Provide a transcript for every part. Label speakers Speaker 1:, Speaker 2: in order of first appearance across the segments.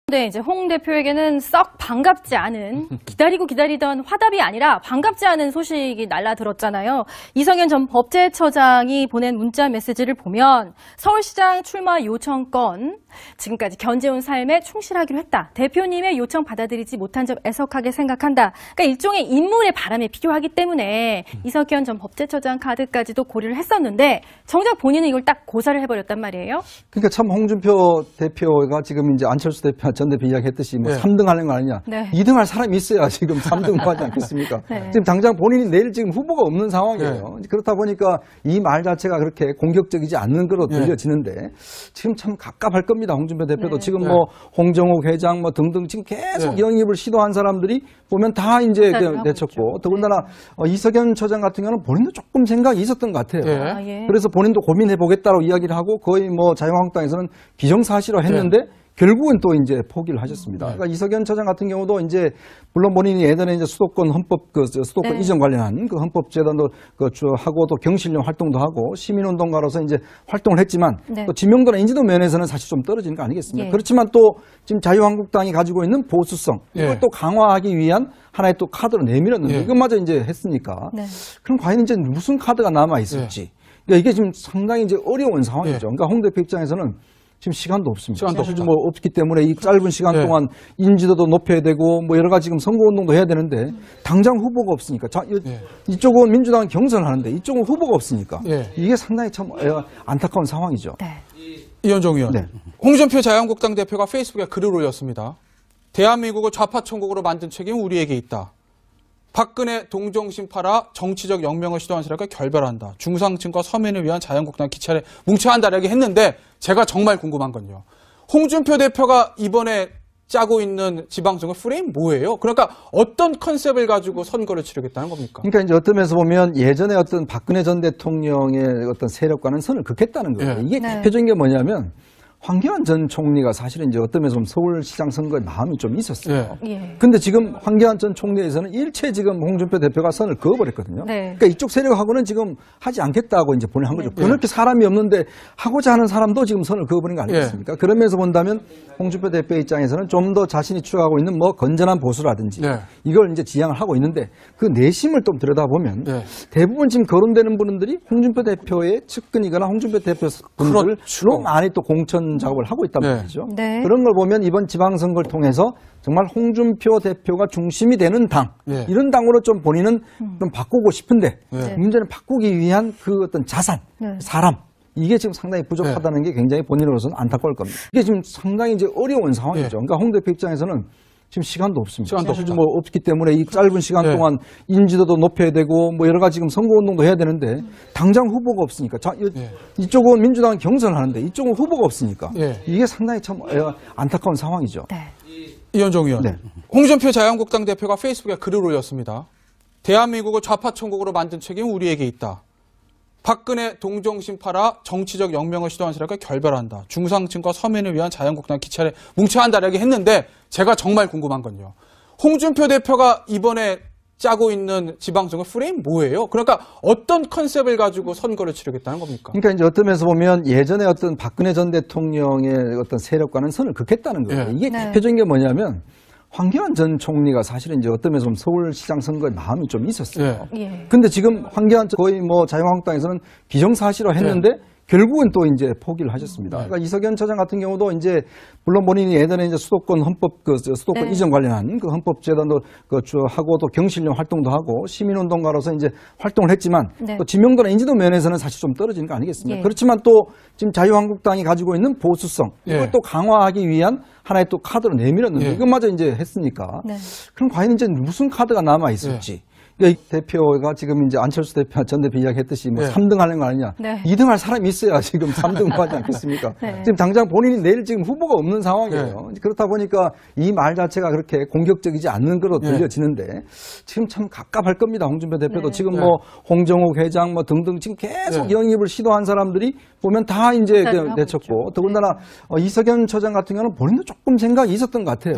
Speaker 1: 근데 이제 홍 대표에게는 썩 반갑지 않은, 기다리던 화답이 아니라 반갑지 않은 소식이 날라들었잖아요. 이석연 전 법제처장이 보낸 문자 메시지를 보면 서울시장 출마 요청 건 지금까지 견제온 삶에 충실하기로 했다. 대표님의 요청 받아들이지 못한 점 애석하게 생각한다. 그러니까 일종의 인물의 바람이 필요하기 때문에 이석연 전 법제처장 카드까지도 고려를 했었는데 정작 본인은 이걸 딱 고사를 해버렸단 말이에요.
Speaker 2: 그러니까 참 홍준표 대표가 지금 이제 안철수 대표 전 대표 이야기했듯이 뭐 3등 하는 거 아니냐.
Speaker 1: 네.
Speaker 2: 2등 할 사람이 있어야 지금 3등 하지 않겠습니까?
Speaker 1: 네.
Speaker 2: 지금 당장 본인이 내일 지금 후보가 없는 상황이에요. 그렇다 보니까 이 말 자체가 그렇게 공격적이지 않는 거로 들려지는데 지금 참 갑갑할 겁니다. 홍준표 대표도 지금 뭐 홍정욱 회장 뭐 등등 지금 계속 영입을 시도한 사람들이 보면 다 이제 내쳤고 더군다나 이석연 처장 같은 경우는 본인도 조금 생각이 있었던 것 같아요. 그래서 본인도 고민해 보겠다고 이야기를 하고 거의 뭐 자유한국당에서는 기정사실화 했는데 결국은 또 이제 포기를 하셨습니다. 그러니까 이석연 처장 같은 경우도 이제 물론 본인이 예전에 이제 수도권 헌법 수도권 이전 관련한 그 헌법재단도 하고 또 경실련 활동도 하고 시민운동가로서 이제 활동을 했지만 또 지명도나 인지도 면에서는 사실 좀 떨어지는 거 아니겠습니까? 그렇지만 또 지금 자유한국당이 가지고 있는 보수성 이걸 또 강화하기 위한 하나의 또 카드로 내밀었는데 이것마저 이제 했으니까 그럼 과연 이제 무슨 카드가 남아 있을지 그러니까 이게 지금 상당히 이제 어려운 상황이죠. 그러니까 홍 대표 입장에서는 지금 시간도 없습니다. 사실 뭐 없기 때문에 이 짧은 시간 동안 인지도도 높여야 되고 뭐 여러 가지 지금 선거운동도 해야 되는데 당장 후보가 없으니까 이쪽은 민주당은 경선하는데 이쪽은 후보가 없으니까 이게 상당히 참 안타까운 상황이죠.
Speaker 3: 이현정 의원. 홍준표 자유한국당 대표가 페이스북에 글을 올렸습니다. 대한민국을 좌파 천국으로 만든 책임은 우리에게 있다. 박근혜 동정심 팔아 정치적 영명을 시도한 세력을 결별한다. 중상층과 서민을 위한 자유한국당 기차를 뭉쳐야 한다라고 했는데 제가 정말 궁금한 건요. 홍준표 대표가 이번에 짜고 있는 지방선거 프레임 뭐예요? 그러니까 어떤 컨셉을 가지고 선거를 치르겠다는 겁니까?
Speaker 2: 그러니까 이제 어떤 면에서 보면 예전에 어떤 박근혜 전 대통령의 어떤 세력과는 선을 긋겠다는 거예요. 이게 대표적인 게 뭐냐면 황교안 전 총리가 사실은 이제 어떤 면에서 서울시장 선거에 마음이 좀 있었어요. 근데 지금 황교안 전 총리에서는 일체 지금 홍준표 대표가 선을 그어버렸거든요. 그러니까 이쪽 세력하고는 지금 하지 않겠다고 이제 보낸 거죠. 그렇게 사람이 없는데 하고자 하는 사람도 지금 선을 그어버린 거 아니겠습니까? 그런 면에서 본다면 홍준표 대표 입장에서는 좀 더 자신이 추구하고 있는 뭐 건전한 보수라든지 이걸 이제 지향을 하고 있는데 그 내심을 좀 들여다보면 대부분 지금 거론되는 분들이 홍준표 대표의 측근이거나 홍준표 대표 분들로 많이 또 공천 작업을 하고 있단 말이죠. 그런 걸 보면 이번 지방선거를 통해서 정말 홍준표 대표가 중심이 되는 당 이런 당으로 좀 본인은 좀 바꾸고 싶은데 문제는 바꾸기 위한 그 어떤 자산, 사람 이게 지금 상당히 부족하다는 게 굉장히 본인으로서는 안타까울 겁니다. 이게 지금 상당히 이제 어려운 상황이죠. 그러니까 홍 대표 입장에서는 지금 시간도 없습니다. 사실 뭐 없기 때문에 이 짧은 시간 동안 인지도도 높여야 되고 뭐 여러 가지 지금 선거운동도 해야 되는데 당장 후보가 없으니까 이쪽은 민주당은 경선하는데 이쪽은 후보가 없으니까 이게 상당히 참 안타까운 상황이죠.
Speaker 3: 이현정 의원. 홍준표 자유한국당 대표가 페이스북에 글을 올렸습니다. 대한민국을 좌파 천국으로 만든 책임은 우리에게 있다. 박근혜 동정심 팔아 정치적 영명을 시도한 세력을 결별한다. 중상층과 서민을 위한 자유한국당 기차를 뭉쳐야 한다라고 했는데 제가 정말 궁금한 건요. 홍준표 대표가 이번에 짜고 있는 지방선거 프레임 뭐예요? 그러니까 어떤 컨셉을 가지고 선거를 치르겠다는 겁니까?
Speaker 2: 그러니까 이제 어떤 면에서 보면 예전에 어떤 박근혜 전 대통령의 어떤 세력과는 선을 긋겠다는 거예요. 이게 대표적인 게 뭐냐면 황교안 전 총리가 사실은 이제 어떤 면에서 서울시장 선거에 마음이 좀 있었어요. 근데 지금 황교안 거의 뭐 자유한국당에서는 기정사실화 했는데 결국은 또 이제 포기를 하셨습니다. 그러니까 이석연 처장 같은 경우도 이제 물론 본인이 예전에 이제 수도권 헌법 수도권 이전 관련한 그 헌법재단도 하고 또 경실련 활동도 하고 시민운동가로서 이제 활동을 했지만 또 지명도나 인지도 면에서는 사실 좀 떨어지는 거 아니겠습니까? 그렇지만 또 지금 자유한국당이 가지고 있는 보수성 이걸 또 강화하기 위한 하나의 또 카드로 내밀었는데 이것마저 이제 했으니까 그럼 과연 이제 무슨 카드가 남아 있을지. 그러니까 대표가 지금 이제 안철수 대표 전 대표 이야기했듯이 뭐 3등 하는 거 아니냐. 2등 할 사람이 있어야 지금 3등 하지 않겠습니까? 지금 당장 본인이 내일 지금 후보가 없는 상황이에요. 그렇다 보니까 이 말 자체가 그렇게 공격적이지 않는 거로 들려지는데 지금 참 갑갑할 겁니다. 홍준표 대표도 지금 뭐 홍정욱 회장 뭐 등등 지금 계속 영입을 시도한 사람들이 보면 다 이제 내쳤고 더군다나 이석연 처장 같은 경우는 본인도 조금 생각이 있었던 것 같아요.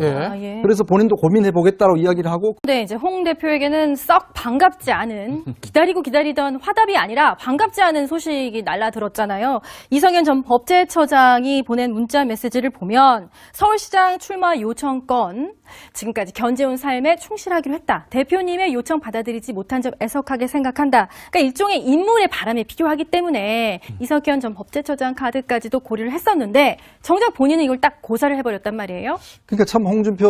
Speaker 2: 그래서 본인도 고민해 보겠다고 이야기를 하고.
Speaker 1: 근데 이제 홍 대표에게는 썩 썩 반갑지 않은, 기다리고 기다리던 화답이 아니라 반갑지 않은 소식이 날라들었잖아요. 이성현 전 법제처장이 보낸 문자 메시지를 보면 서울시장 출마 요청 건 지금까지 견제온 삶에 충실하기로 했다. 대표님의 요청 받아들이지 못한 점 애석하게 생각한다. 그러니까 일종의 인물의 바람이 필요하기 때문에 이성현 전 법제처장 카드까지도 고려를 했었는데 정작 본인은 이걸 딱 고사를 해버렸단 말이에요.
Speaker 2: 그러니까 참 홍준표